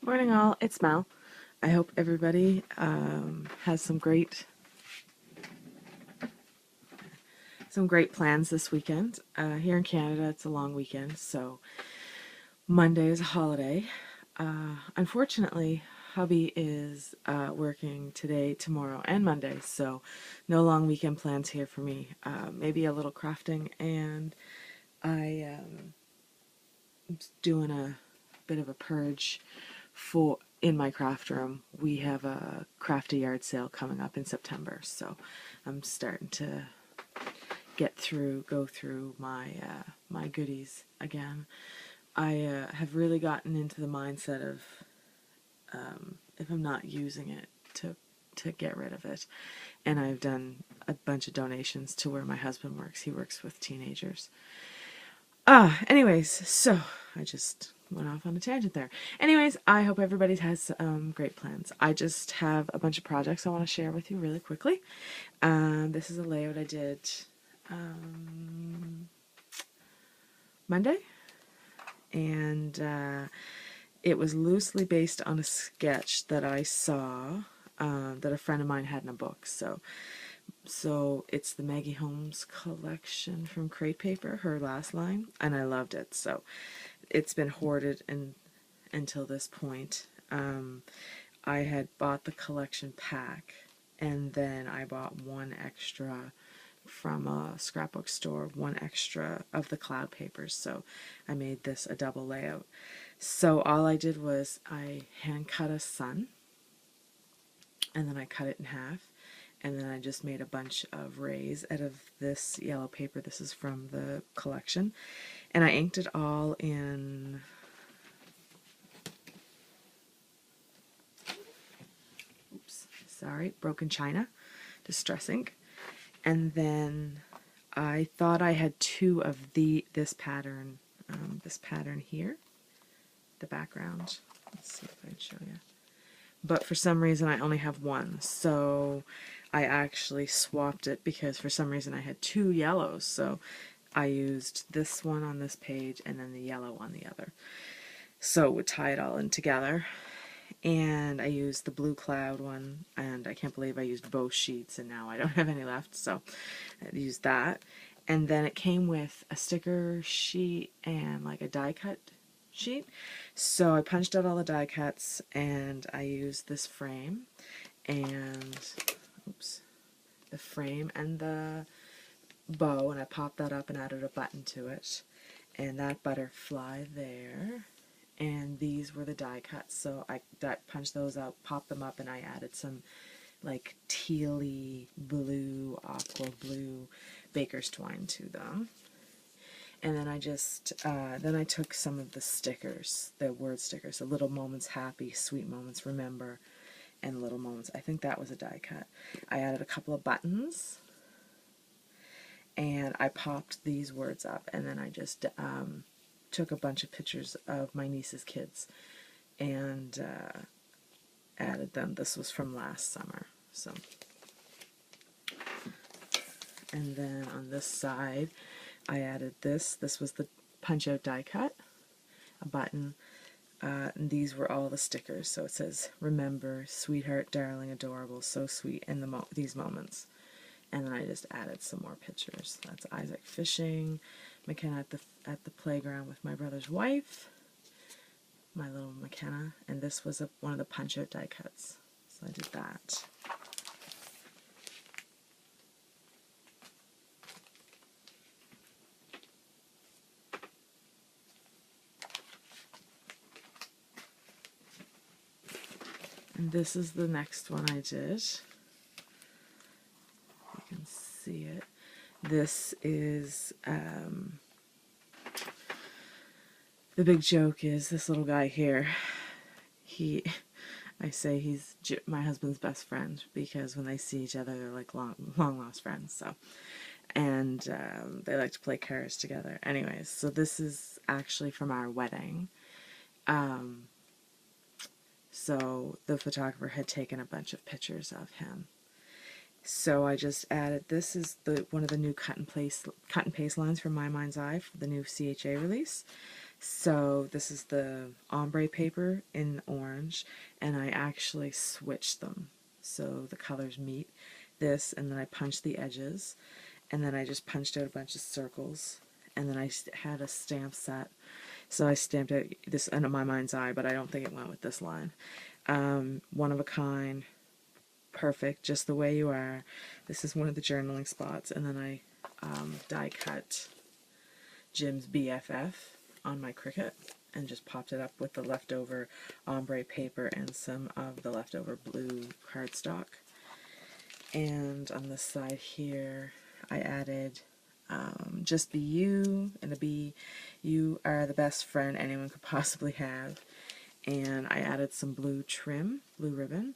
Morning all, it's Mel. I hope everybody has some great plans this weekend. Here in Canada, it's a long weekend, so Monday is a holiday. Unfortunately, hubby is working today, tomorrow, and Monday, so no long weekend plans here for me. Maybe a little crafting, and I'm doing a bit of a purge for in my craft room. We have a crafty yard sale coming up in September, so I'm starting to go through my goodies again. I have really gotten into the mindset of if I'm not using it, to get rid of it, and I've done a bunch of donations to where my husband works. He works with teenagers. Anyways, so I just went off on a tangent there. Anyways, I hope everybody has great plans. I just have a bunch of projects I want to share with you really quickly. This is a layout I did Monday, and it was loosely based on a sketch that I saw that a friend of mine had in a book. So it's the Maggie Holmes collection from Crate Paper, her last line, and I loved it. So it's been hoarded until this point. I had bought the collection pack, and then I bought one extra from a scrapbook store, one extra of the cloud papers. So I made this a double layout. So all I did was I hand cut a sun, and then I cut it in half, and then I just made a bunch of rays out of this yellow paper. This is from the collection, and I inked it all in broken china, distress ink. And then I thought I had two of this pattern here, the background. Let's see if I can show you. But for some reason I only have one, so I actually swapped it because for some reason I had two yellows, so I used this one on this page and then the yellow on the other. So it would tie it all in together. And I used the blue cloud one, and I can't believe I used both sheets and now I don't have any left, so I used that. And then it came with a sticker sheet and like a die cut sheet. So I punched out all the die cuts, and I used this frame and the frame and the bow, and I popped that up and added a button to it, and that butterfly there. And these were the die cuts, so I punched those out, popped them up, and I added some like tealy blue, aqua blue baker's twine to them. And then I took some of the stickers, the word stickers, the little moments happy, sweet moments remember, and little moments. I think that was a die cut. I added a couple of buttons, and I popped these words up, and then I just took a bunch of pictures of my niece's kids and added them. This was from last summer. So, and then on this side I added this. This was the punch out die cut, a button, and these were all the stickers. So it says remember, sweetheart, darling, adorable, so sweet, and these moments. And then I just added some more pictures. That's Isaac fishing, McKenna at the playground with my brother's wife, my little McKenna, and this was one of the punch out die cuts. So I did that. And this is the next one I did. You can see it. This is the big joke is this little guy here. I say he's my husband's best friend because when they see each other, they're like long lost friends. So, and they like to play cards together. Anyways, so this is actually from our wedding. So the photographer had taken a bunch of pictures of him. So I just added, this is one of the new cut and paste lines from My Mind's Eye for the new CHA release. So this is the ombre paper in orange, and I actually switched them so the colors meet this, and then I punched the edges, and then I just punched out a bunch of circles, and then I had a stamp set. So I stamped out this in my mind's eye, but I don't think it went with this line. One of a kind, perfect, just the way you are. This is one of the journaling spots, and then I die cut Jim's BFF on my Cricut and just popped it up with the leftover ombre paper and some of the leftover blue cardstock. And on this side here, I added just be you, and a be you are the best friend anyone could possibly have. And I added some blue trim, blue ribbon.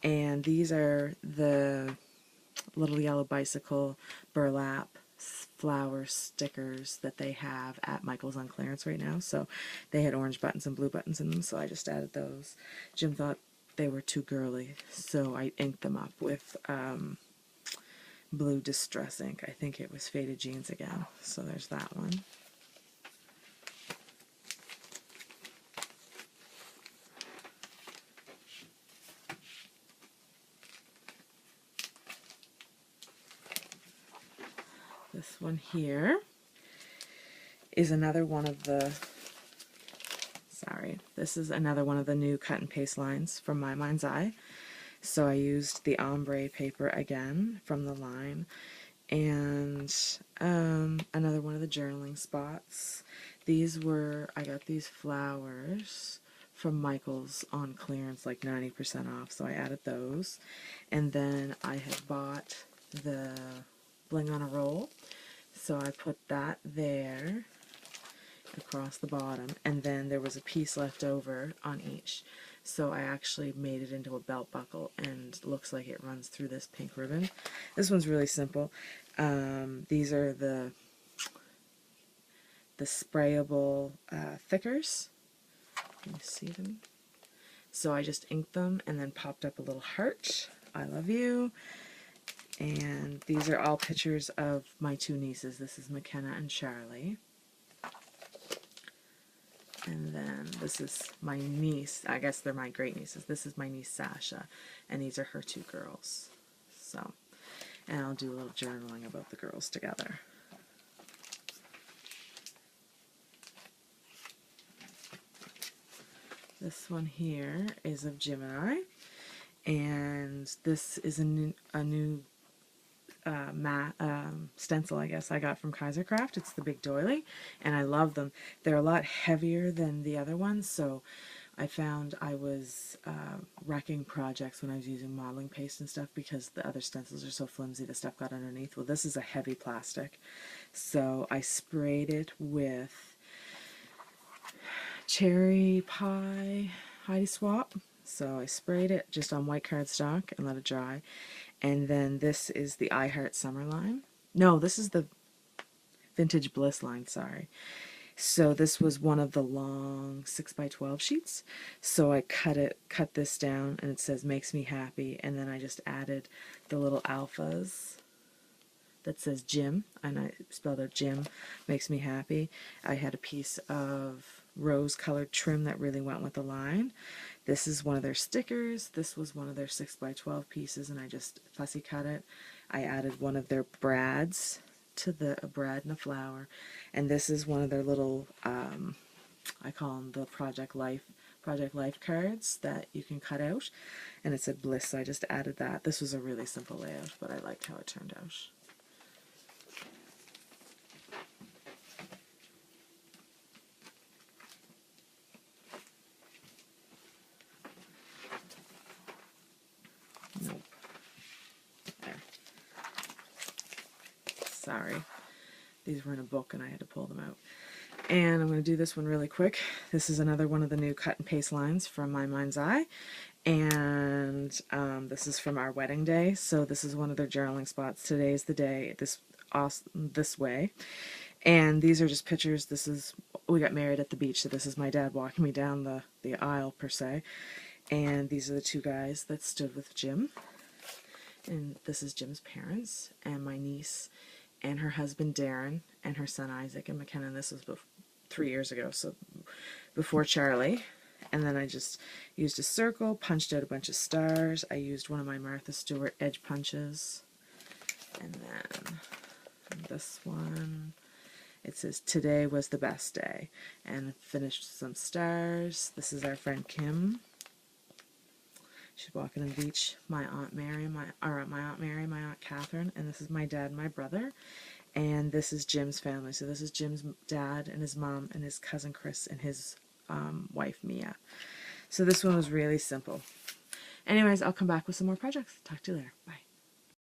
And these are the little yellow bicycle burlap flower stickers that they have at Michael's on clearance right now. So they had orange buttons and blue buttons in them, so I just added those. Jim thought they were too girly, so I inked them up with blue distress ink. I think it was Faded Jeans again. So there's that one. This one here is another one of the, this is another one of the new cut and paste lines from My Mind's Eye. So I used the ombre paper again from the line, and another one of the journaling spots. These were, I got these flowers from Michael's on clearance, like 90% off, so I added those. And then I had bought the Bling on a Roll, so I put that there across the bottom, and then there was a piece left over on each, so I actually made it into a belt buckle, and looks like it runs through this pink ribbon. This one's really simple. These are the sprayable thickers. Can you see them? So I just inked them and then popped up a little heart. I love you. And these are all pictures of my two nieces. This is McKenna and Charlie. And then this is my niece. I guess they're my great nieces. This is my niece Sasha, and these are her two girls. So, and I'll do a little journaling about the girls together. This one here is of Jim and I, and this is a new stencil, I guess, I got from Kaisercraft. It's the big doily, and I love them. They're a lot heavier than the other ones, so I found I was wrecking projects when I was using modeling paste and stuff because the other stencils are so flimsy, the stuff got underneath. Well, this is a heavy plastic, so I sprayed it with cherry pie Heidi Swap. So I sprayed it just on white cardstock and let it dry. And then this is the I Heart Summer line. No, this is the Vintage Bliss line, sorry. So this was one of the long 6x12 sheets. So I cut this down, and it says makes me happy, and then I just added the little alphas that says Jim, and I spelled out Jim, makes me happy. I had a piece of rose colored trim that really went with the line. This is one of their stickers. This was one of their 6x12 pieces, and I just fussy cut it. I added one of their brads to a brad and a flower, and this is one of their little I call them the Project Life cards that you can cut out, and it said Bliss, so I just added that. This was a really simple layout, but I liked how it turned out. Nope. There. Sorry. These were in a book and I had to pull them out. And I'm going to do this one really quick. This is another one of the new cut and paste lines from My Mind's Eye. And this is from our wedding day. So this is one of their journaling spots. Today's the day, this way. And these are just pictures. This is, we got married at the beach, so this is my dad walking me down the aisle, per se. And these are the two guys that stood with Jim. And this is Jim's parents, and my niece, and her husband Darren, and her son Isaac, and McKenna. And this was 3 years ago, so before Charlie. And then I just used a circle, punched out a bunch of stars. I used one of my Martha Stewart edge punches. And then this one, it says, "Today was the best day." And finished some stars. This is our friend Kim. She's walking on the beach. My Aunt Mary, my Aunt Catherine, and this is my dad and my brother. And this is Jim's family. So this is Jim's dad and his mom and his cousin Chris and his wife Mia. So this one was really simple. Anyways, I'll come back with some more projects. Talk to you later. Bye.